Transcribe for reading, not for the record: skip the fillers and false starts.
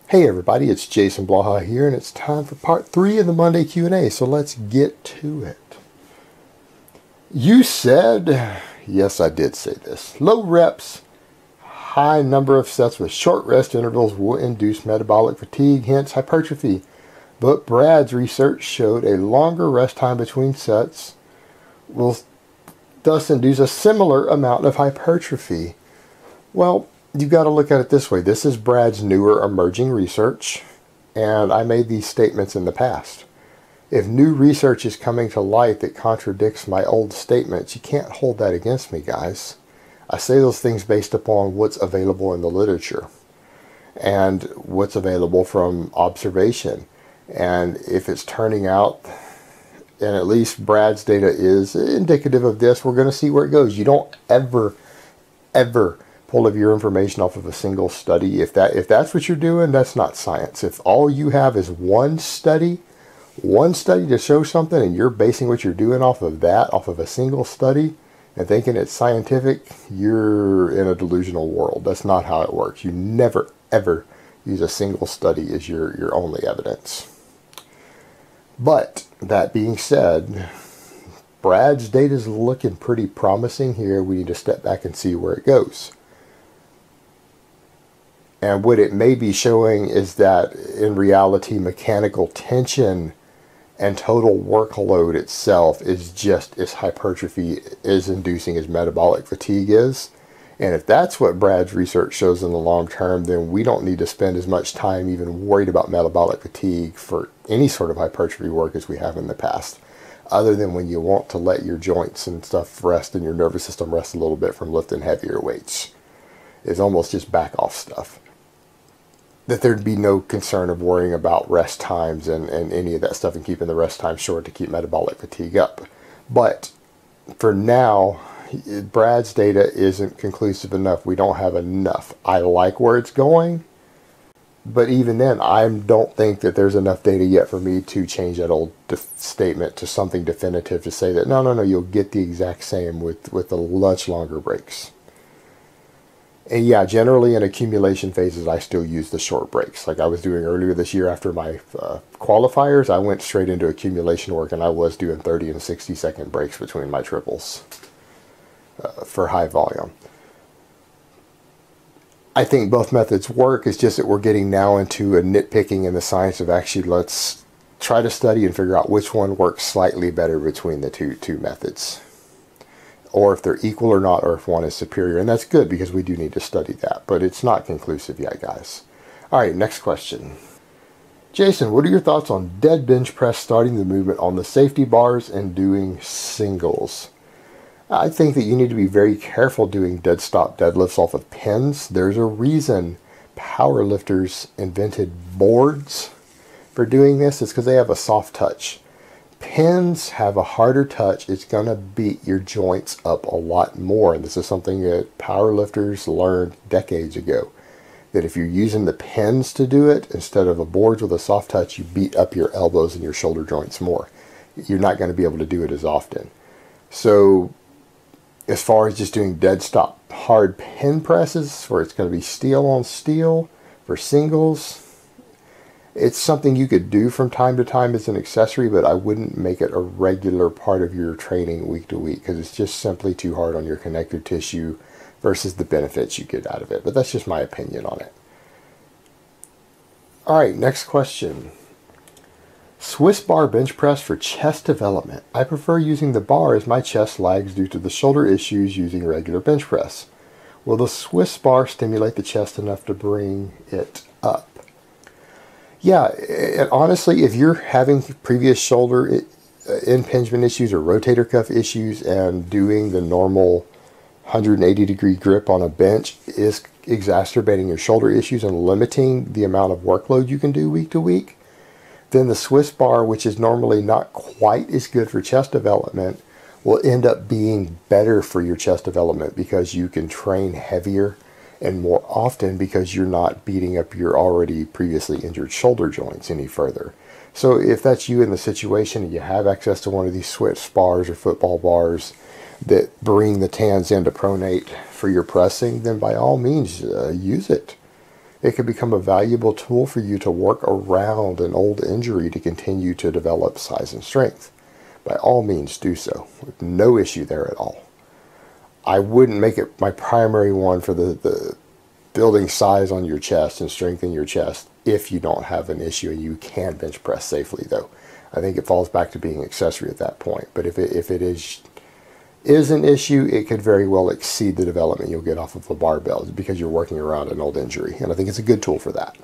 Hey everybody, it's Jason Blaha here, and it's time for part 3 of the Monday Q&A, so let's get to it. You said, yes I did say this, low reps, high number of sets with short rest intervals will induce metabolic fatigue, hence hypertrophy. But Brad's research showed a longer rest time between sets will thus induce a similar amount of hypertrophy. Well, you've got to look at it this way. This is Brad's newer emerging research, and I made these statements in the past. If new research is coming to light that contradicts my old statements, you can't hold that against me, guys. I say those things based upon what's available in the literature and what's available from observation. And if it's turning out, and at least Brad's data is indicative of this, we're going to see where it goes. You don't ever pull of your information off of a single study. If that's what you're doing, that's not science. If all you have is one study to show something, and you're basing what you're doing off of that, off of a single study, and thinking it's scientific, you're in a delusional world. That's not how it works. You never, ever use a single study as your only evidence. But that being said, Brad's data is looking pretty promising here. We need to step back and see where it goes. And what it may be showing is that in reality, mechanical tension and total workload itself is just as hypertrophy is inducing as metabolic fatigue is. And if that's what Brad's research shows in the long term, then we don't need to spend as much time even worried about metabolic fatigue for any sort of hypertrophy work as we have in the past. Other than when you want to let your joints and stuff rest and your nervous system rest a little bit from lifting heavier weights. It's almost just back off stuff. That there'd be no concern of worrying about rest times and any of that stuff and keeping the rest time short to keep metabolic fatigue up. But for now, Brad's data isn't conclusive enough. We don't have enough. I like where it's going, but even then, I don't think that there's enough data yet for me to change that old statement to something definitive to say that, no, you'll get the exact same with the much longer breaks. And yeah, generally in accumulation phases, I still use the short breaks. Like I was doing earlier this year after my qualifiers, I went straight into accumulation work, and I was doing 30 and 60 second breaks between my triples for high volume. I think both methods work. It's just that we're getting now into a nitpicking in the science of actually let's try to study and figure out which one works slightly better between the two methods. Or if they're equal or not, or if one is superior. And that's good because we do need to study that. But it's not conclusive yet, guys. All right, next question. Jason, what are your thoughts on dead bench press starting the movement on the safety bars and doing singles? I think that you need to be very careful doing dead stop deadlifts off of pins. There's a reason power lifters invented boards for doing this. It's because they have a soft touch. Pins have a harder touch. It's going to beat your joints up a lot more. And this is something that power lifters learned decades ago. That if you're using the pins to do it instead of a boards with a soft touch, you beat up your elbows and your shoulder joints more. You're not going to be able to do it as often. So as far as just doing dead stop hard pin presses where it's going to be steel on steel for singles, it's something you could do from time to time as an accessory, but I wouldn't make it a regular part of your training week to week because it's just simply too hard on your connective tissue versus the benefits you get out of it. But that's just my opinion on it. All right, next question. Swiss bar bench press for chest development. I prefer using the bar as my chest lags due to the shoulder issues using regular bench press. Will the Swiss bar stimulate the chest enough to bring it up? Yeah, and honestly, if you're having previous shoulder impingement issues or rotator cuff issues and doing the normal 180-degree grip on a bench is exacerbating your shoulder issues and limiting the amount of workload you can do week to week, then the Swiss bar, which is normally not quite as good for chest development, will end up being better for your chest development because you can train heavier and more often because you're not beating up your already previously injured shoulder joints any further. So if that's you in the situation and you have access to one of these Swiss bars or football bars that bring the tans into pronate for your pressing, then by all means use it. It can become a valuable tool for you to work around an old injury to continue to develop size and strength. By all means, do so. No issue there at all. I wouldn't make it my primary one for the building size on your chest and strength in your chest if you don't have an issue and you can bench press safely, though. I think it falls back to being an accessory at that point. But if it is an issue, it could very well exceed the development you'll get off of a barbell because you're working around an old injury. And I think it's a good tool for that.